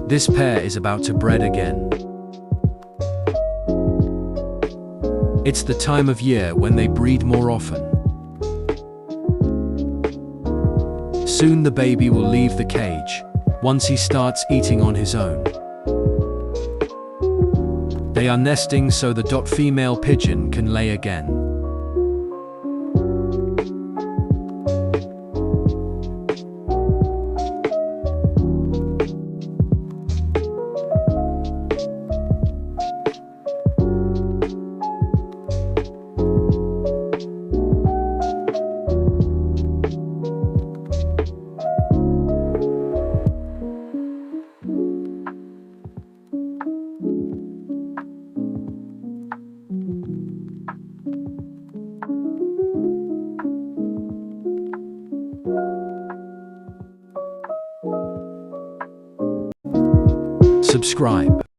This pair is about to bred again. It's the time of year when they breed more often. Soon the baby will leave the cage, once he starts eating on his own. They are nesting so the female pigeon can lay again. Subscribe.